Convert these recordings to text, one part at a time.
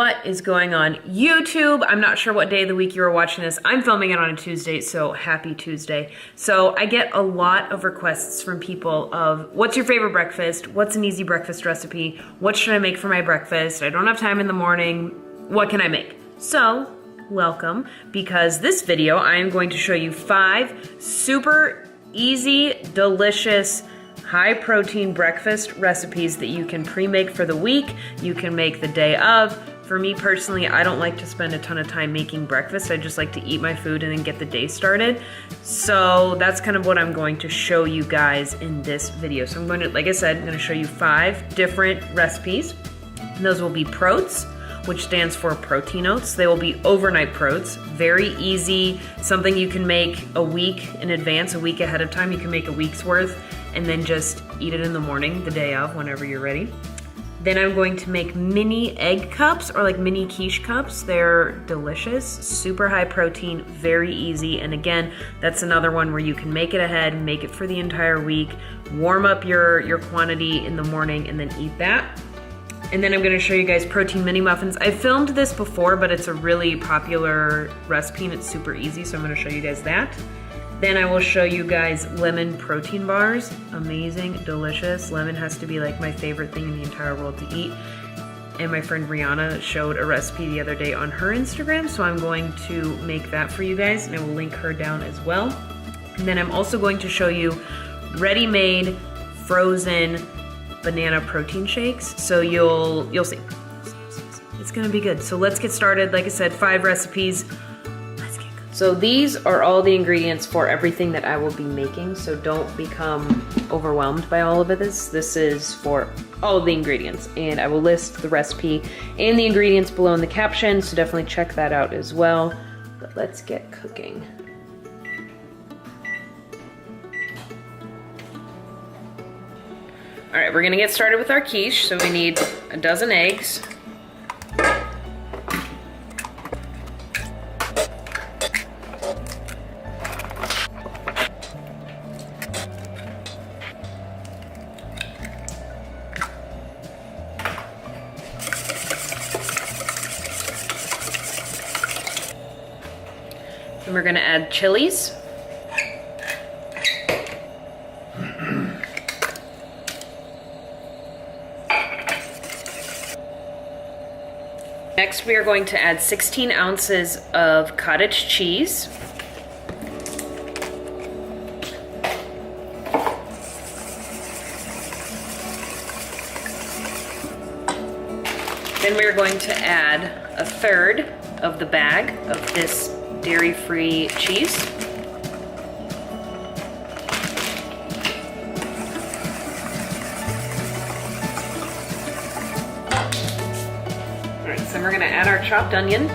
What is going on YouTube? I'm not sure what day of the week you are watching this. I'm filming it on a Tuesday, so happy Tuesday. So I get a lot of requests from people of what's your favorite breakfast? What's an easy breakfast recipe? What should I make for my breakfast? I don't have time in the morning. What can I make? So welcome, because this video I am going to show you 5 super easy, delicious, high protein breakfast recipes that you can pre-make for the week. You can make the day of. For me personally, I don't like to spend a ton of time making breakfast. I just like to eat my food and then get the day started. So that's kind of what I'm going to show you guys in this video. So I'm going to, like I said, I'm going to show you 5 different recipes. And those will be protes, which stands for protein oats. They will be overnight protes. Very easy, something you can make a week in advance, a week ahead of time. You can make a week's worth and then just eat it in the morning, the day of, whenever you're ready. Then I'm going to make mini egg cups, or like mini quiche cups. They're delicious, super high protein, very easy. And again, that's another one where you can make it ahead, make it for the entire week, warm up your quantity in the morning and then eat that. And then I'm gonna show you guys protein mini muffins. I filmed this before, but it's a really popular recipe and it's super easy, so I'm gonna show you guys that. Then I will show you guys lemon protein bars. Amazing, delicious. Lemon has to be like my favorite thing in the entire world to eat. And my friend Rihanna showed a recipe the other day on her Instagram, so I'm going to make that for you guys, and I will link her down as well. And then I'm also going to show you ready-made frozen banana protein shakes. So you'll see. It's gonna be good. So let's get started. Like I said, 5 recipes. So these are all the ingredients for everything that I will be making, so don't become overwhelmed by all of this. This is for all of the ingredients, and I will list the recipe and the ingredients below in the caption, so definitely check that out as well. But let's get cooking. All right, we're gonna get started with our quiche. So we need a dozen eggs. And we're gonna add chilies. Next, we are going to add 16 ounces of cottage cheese. Then we're going to add a third of the bag of this dairy-free cheese. All right, so we're gonna add our chopped onion.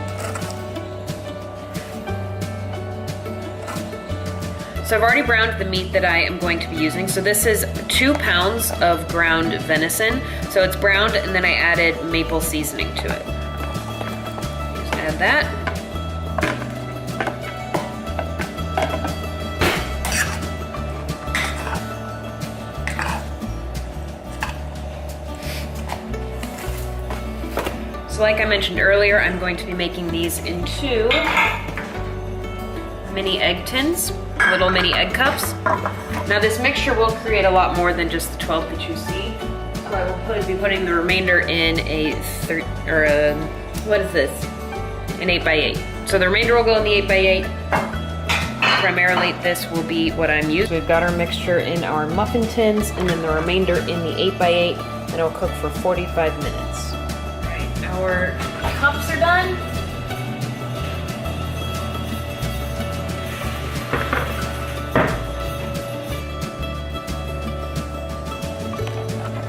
So I've already browned the meat that I am going to be using. So this is 2 pounds of ground venison. So it's browned, and then I added maple seasoning to it. Just add that. So like I mentioned earlier, I'm going to be making these into mini egg tins, little mini egg cups. Now this mixture will create a lot more than just the 12 that you see. So I will be putting the remainder in an 8x8. So the remainder will go in the 8x8. Primarily this will be what I'm using. We've got our mixture in our muffin tins and then the remainder in the 8x8, and it'll cook for 45 minutes. Our cups are done.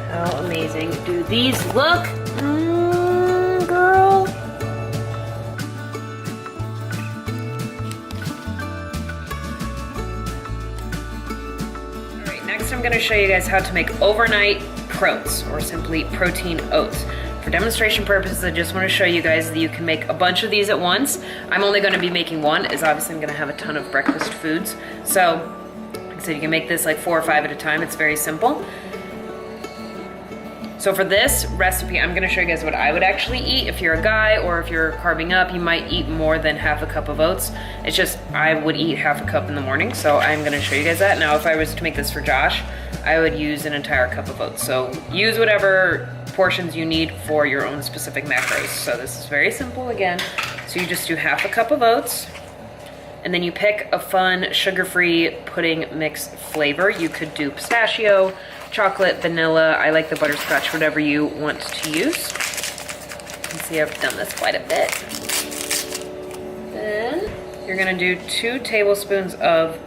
How amazing do these look? Girl. All right, next I'm going to show you guys how to make overnight protes, or simply protein oats. For demonstration purposes, I just want to show you guys that you can make a bunch of these at once. I'm only going to be making one, as obviously I'm going to have a ton of breakfast foods. So, like I said, you can make this like 4 or 5 at a time. It's very simple. So for this recipe, I'm gonna show you guys what I would actually eat. If you're a guy or if you're carbing up, you might eat more than half a cup of oats. It's just, I would eat half a cup in the morning, so I'm gonna show you guys that. Now, if I was to make this for Josh, I would use an entire cup of oats. So use whatever portions you need for your own specific macros. So this is very simple again. So you just do half a cup of oats, and then you pick a fun sugar-free pudding mix flavor. You could do pistachio, chocolate, vanilla. I like the butterscotch, whatever you want to use. You can see I've done this quite a bit. Then you're gonna do 2 tablespoons of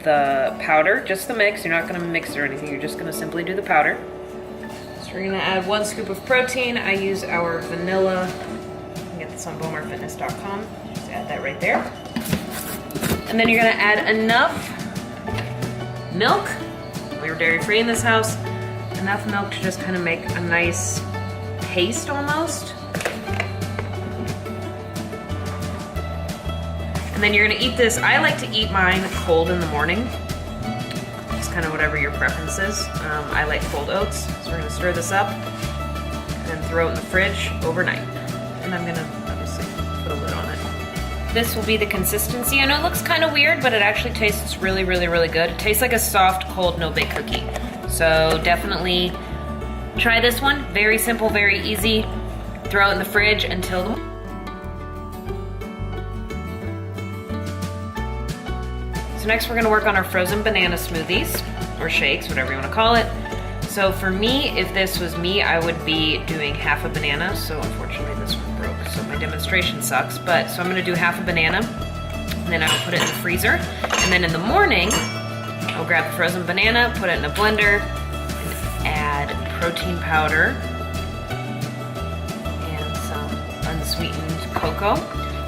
the powder, just the mix. You're not gonna mix it or anything. You're just gonna simply do the powder. So we're gonna add 1 scoop of protein. I use our vanilla. You can get this on BomarFitness.com. Just add that right there. And then you're gonna add enough milk. We're dairy-free in this house. Enough milk to just kind of make a nice paste almost. And then you're gonna eat this. I like to eat mine cold in the morning. Just kind of whatever your preference is. I like cold oats. So we're gonna stir this up and throw it in the fridge overnight. And I'm gonna obviously put a lid on it. This will be the consistency. I know it looks kind of weird, but it actually tastes really, really, really good. It tastes like a soft, cold, no-bake cookie. So definitely try this one. Very simple, very easy. Throw it in the fridge until the... So next we're gonna work on our frozen banana smoothies, or shakes, whatever you wanna call it. So for me, if this was me, I would be doing half a banana. So unfortunately this one broke, so my demonstration sucks. But so I'm gonna do half a banana, and then I will put it in the freezer. And then in the morning, I'll grab the frozen banana, put it in a blender, and add protein powder and some unsweetened cocoa.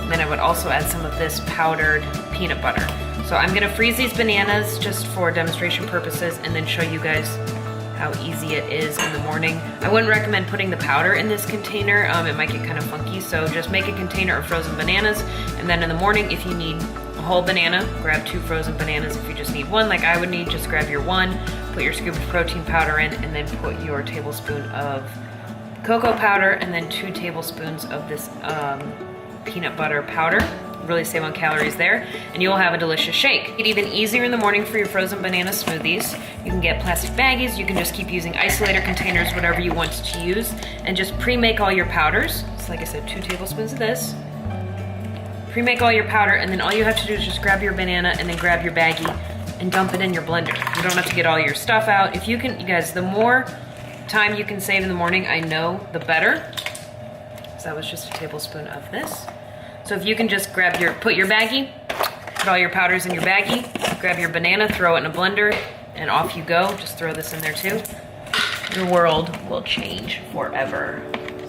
And then I would also add some of this powdered peanut butter. So I'm gonna freeze these bananas just for demonstration purposes and then show you guys how easy it is in the morning. I wouldn't recommend putting the powder in this container. It might get kind of funky, so just make a container of frozen bananas, and then in the morning, if you need a whole banana, grab 2 frozen bananas. If you just need 1, like I would need, just grab your 1, put your scoop of protein powder in, and then put your tablespoon of cocoa powder, and then 2 tablespoons of this peanut butter powder. Really save on calories there, and you'll have a delicious shake. It's even easier in the morning for your frozen banana smoothies. You can get plastic baggies, you can just keep using isolator containers, whatever you want to use, and just pre-make all your powders. So like I said, 2 tablespoons of this. Pre-make all your powder, and then all you have to do is just grab your banana and then grab your baggie and dump it in your blender. You don't have to get all your stuff out. If you can, you guys, the more time you can save in the morning, I know, the better. So that was just a tablespoon of this. So if you can just grab put your baggie, put all your powders in your baggie, grab your banana, throw it in a blender, and off you go. Just throw this in there too. Your world will change forever.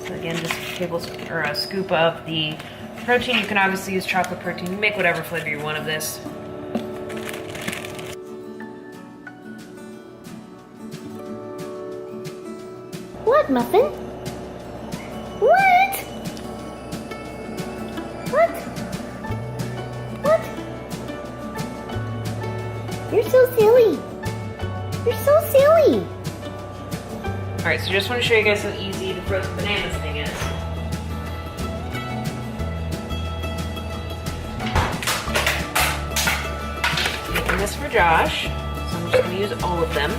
So again, just a tablespoon or a scoop of the protein. You can obviously use chocolate protein. You make whatever flavor you want of this. What, Muffin? What? What? What? You're so silly. You're so silly. All right, so just want to show you guys how easy the frozen bananas thing is. Making this for Josh, so I'm just going to use all of them.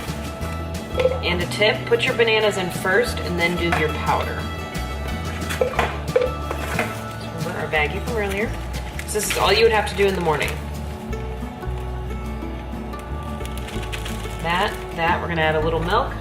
And a tip, put your bananas in first and then do your powder. Our baggie from earlier. So this is all you would have to do in the morning. That, we're gonna add a little milk.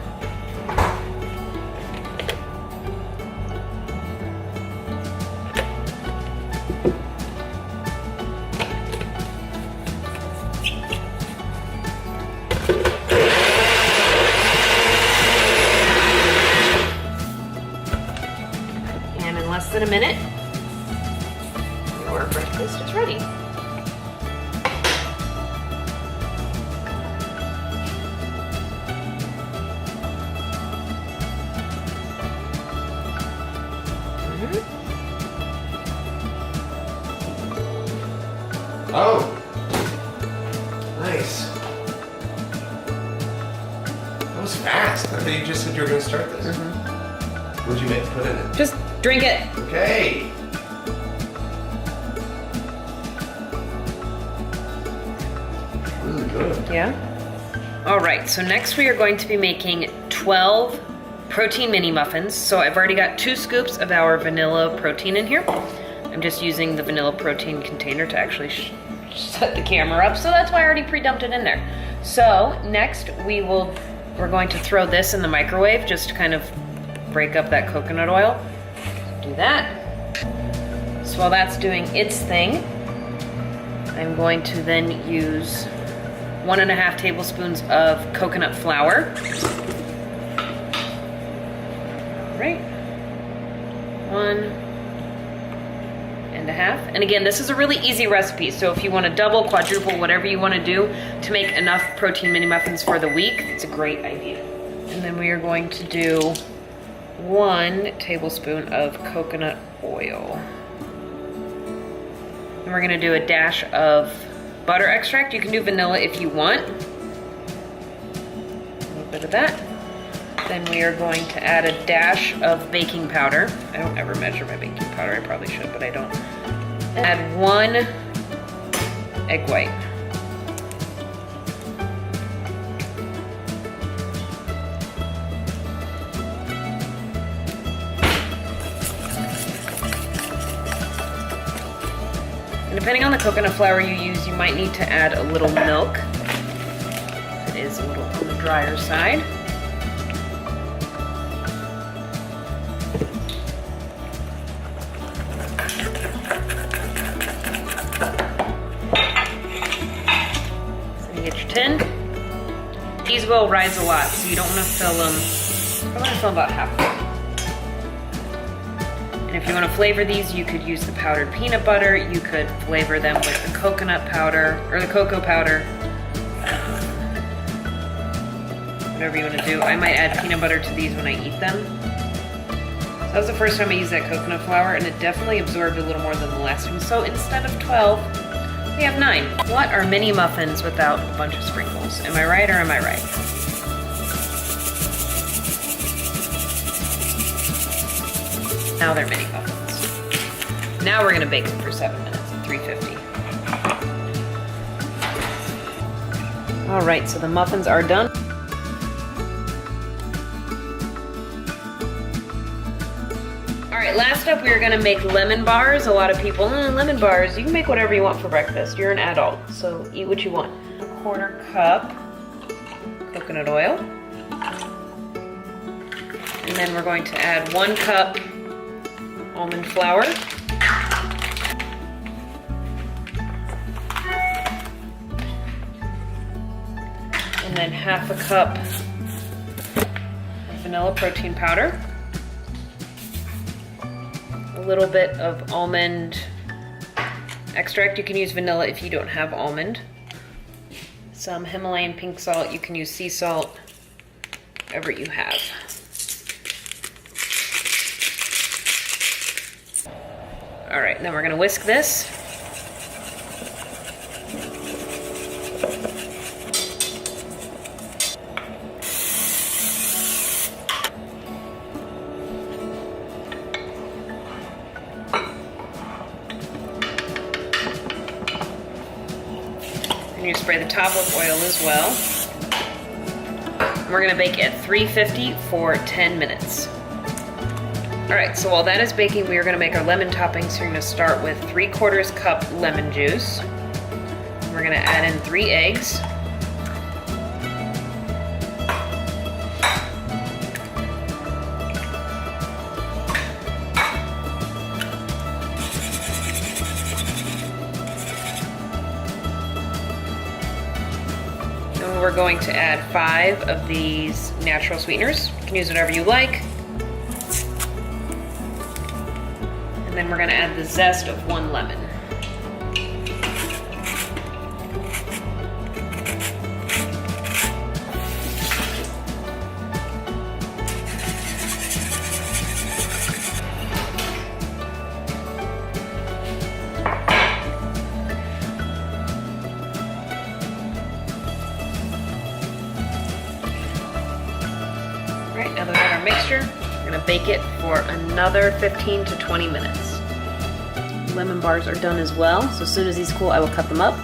And in less than a minute, our breakfast is ready. Oh, nice. That was fast. I thought you just said you were going to start this. What'd you put in it? Just drink it. Okay. Really good. Yeah. All right, so next we are going to be making 12 protein mini muffins. So I've already got 2 scoops of our vanilla protein in here. I'm just using the vanilla protein container to actually set the camera up, so that's why I already pre-dumped it in there. So next we're going to throw this in the microwave just to kind of break up that coconut oil. Do that. So while that's doing its thing, I'm going to then use 1.5 tablespoons of coconut flour. All right, 1.5. And again, this is a really easy recipe, so if you want to double, quadruple, whatever you want to do to make enough protein mini muffins for the week, it's a great idea. And then we are going to do 1 tablespoon of coconut oil. And we're going to do a dash of butter extract. You can do vanilla if you want. A little bit of that. Then we are going to add a dash of baking powder. I don't ever measure my baking powder. I probably should, but I don't. Add 1 egg white. And depending on the coconut flour you use, you might need to add a little milk. It is a little on the drier side. So you get your tin. These will rise a lot, so you don't want to fill them. I want to fill about half of them. And if you want to flavor these, you could use the powdered peanut butter. You could flavor them with the coconut powder or the cocoa powder. Whatever you want to do. I might add peanut butter to these when I eat them. So that was the first time I used that coconut flour, and it definitely absorbed a little more than the last one. So instead of 12, we have 9. What are mini muffins without a bunch of sprinkles? Am I right or am I right? Now they're mini muffins. Now we're gonna bake them for 7 minutes at 350. All right, so the muffins are done. All right, last up we are gonna make lemon bars. A lot of people, lemon bars, you can make whatever you want for breakfast. You're an adult, so eat what you want. 1/4 cup coconut oil. And then we're going to add 1 cup almond flour. And then 1/2 cup vanilla protein powder. A little bit of almond extract. You can use vanilla if you don't have almond. Some Himalayan pink salt. You can use sea salt, whatever you have. All right, then we're gonna whisk this. And you spray the top with oil as well. And we're gonna bake at 350 for 10 minutes. All right, so while that is baking, we are gonna make our lemon topping. So you're gonna start with 3/4 cup lemon juice. We're gonna add in 3 eggs. And we're going to add 5 of these natural sweeteners. You can use whatever you like. And then we're gonna add the zest of 1 lemon. All right, now that we have our mixture, we're gonna bake it for another 15 to 20 minutes. Lemon bars are done as well, so as soon as these cool, I will cut them up.